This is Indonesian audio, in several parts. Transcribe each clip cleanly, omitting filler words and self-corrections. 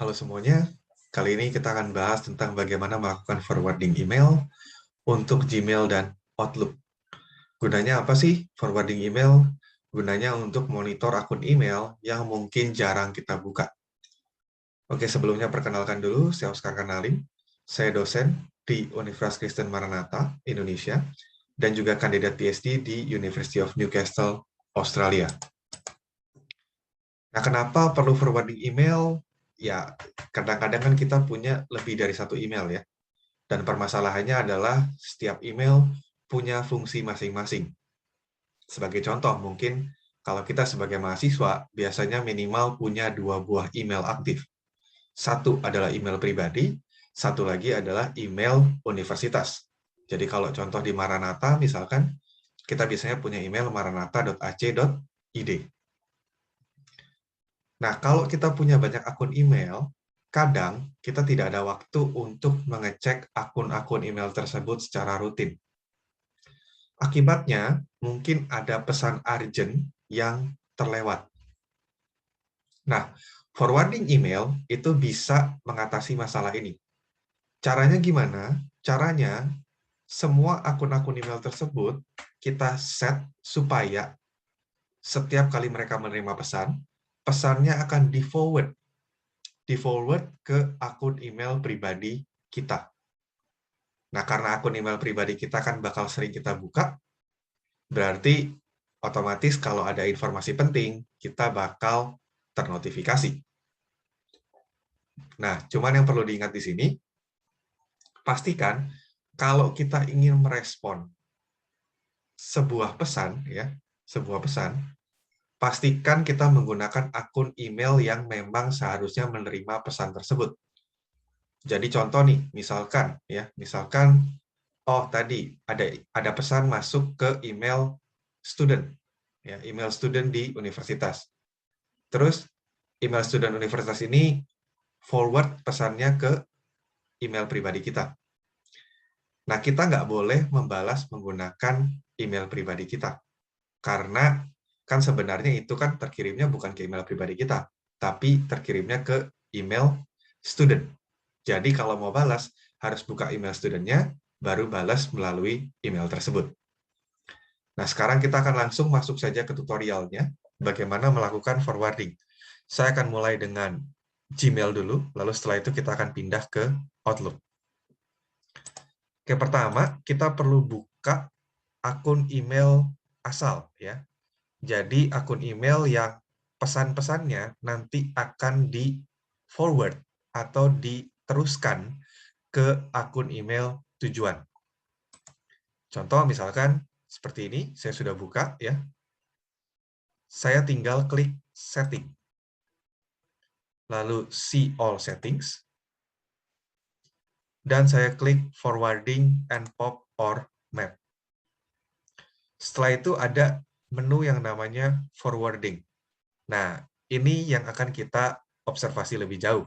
Halo semuanya, kali ini kita akan bahas tentang bagaimana melakukan forwarding email untuk Gmail dan Outlook. Gunanya apa sih forwarding email? Gunanya untuk monitor akun email yang mungkin jarang kita buka. Oke, sebelumnya perkenalkan dulu, saya Oscar Kanalin. Saya dosen di Universitas Kristen Maranatha, Indonesia, dan juga kandidat PhD di University of Newcastle, Australia. Nah, kenapa perlu forwarding email? Ya, kadang-kadang kan kita punya lebih dari satu email ya. Dan permasalahannya adalah setiap email punya fungsi masing-masing. Sebagai contoh, mungkin kalau kita sebagai mahasiswa, biasanya minimal punya 2 buah email aktif. Satu adalah email pribadi, satu lagi adalah email universitas. Jadi kalau contoh di Maranatha, misalkan, kita biasanya punya email maranatha.ac.id. Nah, kalau kita punya banyak akun email, kadang kita tidak ada waktu untuk mengecek akun-akun email tersebut secara rutin. Akibatnya, mungkin ada pesan urgent yang terlewat. Nah, forwarding email itu bisa mengatasi masalah ini. Caranya gimana? Caranya, semua akun-akun email tersebut kita set supaya setiap kali mereka menerima pesan, pesannya akan di-forward ke akun email pribadi kita. Nah, karena akun email pribadi kita kan bakal sering kita buka, berarti otomatis kalau ada informasi penting, kita bakal ternotifikasi. Nah, cuman yang perlu diingat di sini, pastikan kalau kita ingin merespon sebuah pesan, pastikan kita menggunakan akun email yang memang seharusnya menerima pesan tersebut. Jadi contoh nih, misalkan oh tadi ada pesan masuk ke email student, ya, email student di universitas. Terus email student universitas ini forward pesannya ke email pribadi kita. Nah, kita nggak boleh membalas menggunakan email pribadi kita. Karena kan sebenarnya itu kan terkirimnya bukan ke email pribadi kita, tapi terkirimnya ke email student. Jadi kalau mau balas, harus buka email studentnya, baru balas melalui email tersebut. Nah, sekarang kita akan langsung masuk saja ke tutorialnya, bagaimana melakukan forwarding. Saya akan mulai dengan Gmail dulu, lalu setelah itu kita akan pindah ke Outlook. Oke, pertama, kita perlu buka akun email asal, ya. Jadi, akun email yang pesan-pesannya nanti akan di-forward atau diteruskan ke akun email tujuan. Contoh misalkan seperti ini, saya sudah buka ya. Saya tinggal klik setting. Lalu see all settings. Dan saya klik forwarding and pop or map. Setelah itu ada menu yang namanya forwarding. Nah, ini yang akan kita observasi lebih jauh.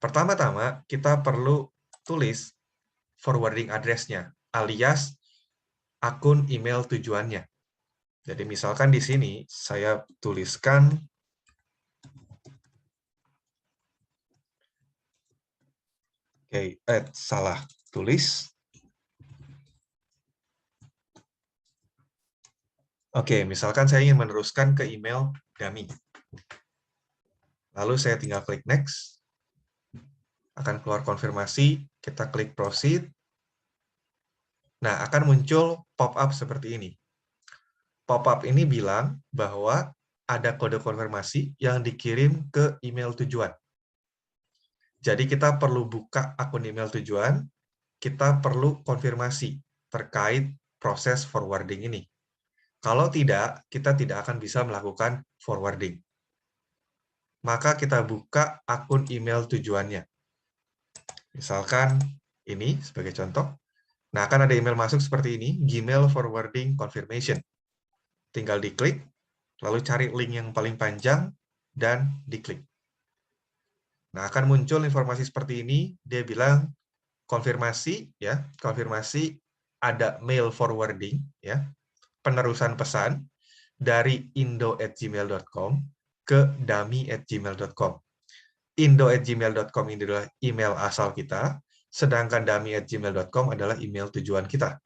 Pertama-tama, kita perlu tulis forwarding address-nya, alias akun email tujuannya. Jadi misalkan di sini saya tuliskan salah tulis. Oke, misalkan saya ingin meneruskan ke email dummy. Lalu saya tinggal klik next. Akan keluar konfirmasi, kita klik proceed. Nah, akan muncul pop-up seperti ini. Pop-up ini bilang bahwa ada kode konfirmasi yang dikirim ke email tujuan. Jadi kita perlu buka akun email tujuan, kita perlu konfirmasi terkait proses forwarding ini. Kalau tidak, kita tidak akan bisa melakukan forwarding. Maka kita buka akun email tujuannya. Misalkan ini sebagai contoh. Nah, akan ada email masuk seperti ini, Gmail Forwarding Confirmation. Tinggal diklik, lalu cari link yang paling panjang, dan diklik. Nah, akan muncul informasi seperti ini, dia bilang konfirmasi, ya, konfirmasi ada mail forwarding, ya, penerusan pesan dari indo@gmail.com ke dummy@gmail.com. indo@gmail.com ini adalah email asal kita, sedangkan dummy@gmail.com adalah email tujuan kita.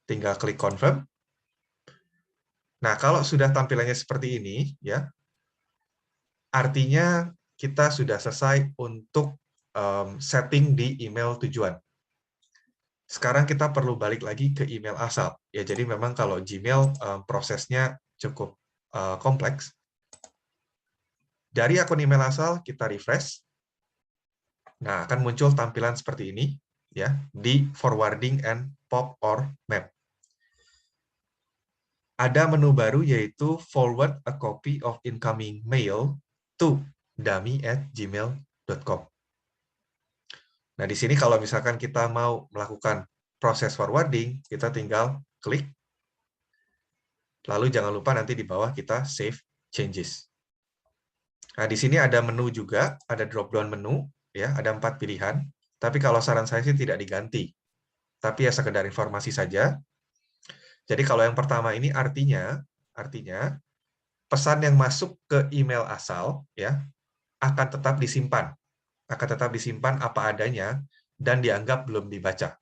Tinggal klik confirm. Nah, kalau sudah tampilannya seperti ini, ya, artinya kita sudah selesai untuk setting di email tujuan. Sekarang kita perlu balik lagi ke email asal. Ya, jadi memang kalau Gmail prosesnya cukup kompleks. Dari akun email asal kita refresh. Nah, akan muncul tampilan seperti ini, ya, di forwarding and pop or map. Ada menu baru yaitu forward a copy of incoming mail to dummy@gmail.com. Nah, di sini kalau misalkan kita mau melakukan proses forwarding, kita tinggal klik. Lalu jangan lupa nanti di bawah kita save changes. Nah, di sini ada menu juga, ada drop-down menu, ya, ada 4 pilihan. Tapi kalau saran saya sih tidak diganti. Tapi ya sekedar informasi saja. Jadi kalau yang pertama ini artinya pesan yang masuk ke email asal, ya, akan tetap disimpan apa adanya dan dianggap belum dibaca.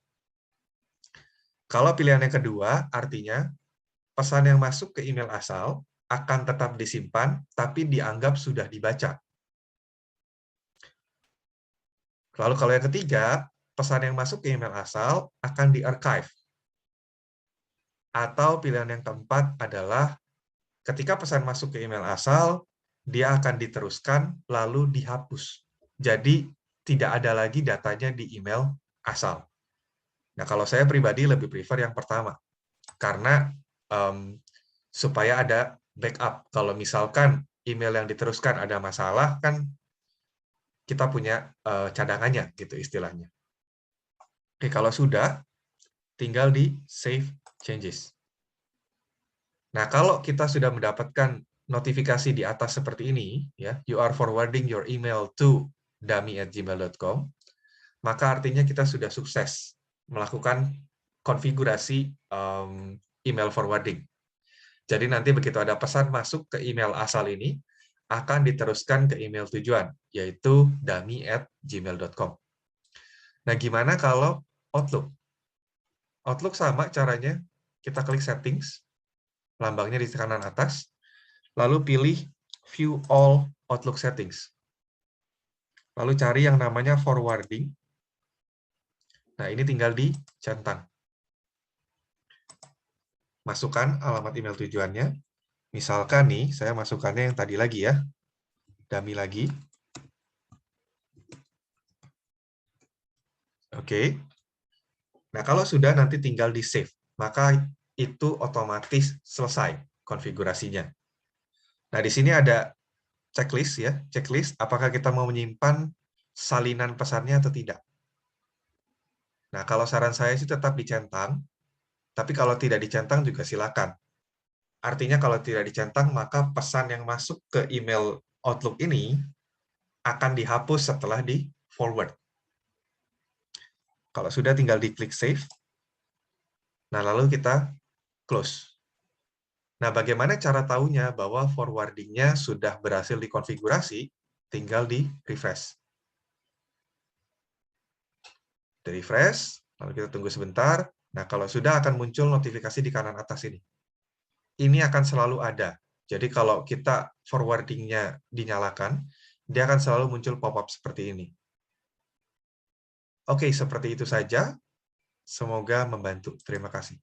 Kalau pilihan yang kedua, artinya pesan yang masuk ke email asal akan tetap disimpan, tapi dianggap sudah dibaca. Lalu kalau yang ketiga, pesan yang masuk ke email asal akan di-archive. Atau pilihan yang keempat adalah ketika pesan masuk ke email asal, dia akan diteruskan lalu dihapus. Jadi tidak ada lagi datanya di email asal. Nah, kalau saya pribadi lebih prefer yang pertama. Karena supaya ada backup. Kalau misalkan email yang diteruskan ada masalah, kan kita punya cadangannya, gitu istilahnya. Oke, kalau sudah, tinggal di Save Changes. Nah, kalau kita sudah mendapatkan notifikasi di atas seperti ini, ya, you are forwarding your email to dummy@gmail.com, maka artinya kita sudah sukses melakukan konfigurasi email forwarding. Jadi nanti begitu ada pesan masuk ke email asal ini, akan diteruskan ke email tujuan, yaitu dummy@gmail.com. Nah, gimana kalau Outlook? Outlook sama caranya, kita klik Settings, lambangnya di kanan atas, lalu pilih View All Outlook Settings. Lalu cari yang namanya Forwarding. Nah, ini tinggal dicentang. Masukkan alamat email tujuannya. Misalkan nih, saya masukkannya yang tadi lagi ya, dummy lagi. Oke. Nah, kalau sudah nanti tinggal di-save, maka itu otomatis selesai konfigurasinya. Nah, di sini ada checklist ya, checklist apakah kita mau menyimpan salinan pesannya atau tidak. Nah, kalau saran saya sih tetap dicentang, tapi kalau tidak dicentang juga silakan. Artinya kalau tidak dicentang, maka pesan yang masuk ke email Outlook ini akan dihapus setelah di-forward. Kalau sudah tinggal diklik save. Nah, lalu kita close. Nah, bagaimana cara tahunya bahwa forwarding-nya sudah berhasil dikonfigurasi? Tinggal di refresh. Di refresh, lalu kita tunggu sebentar. Nah, kalau sudah akan muncul notifikasi di kanan atas ini. Ini akan selalu ada. Jadi kalau kita forwarding-nya dinyalakan, dia akan selalu muncul pop-up seperti ini. Oke, seperti itu saja. Semoga membantu. Terima kasih.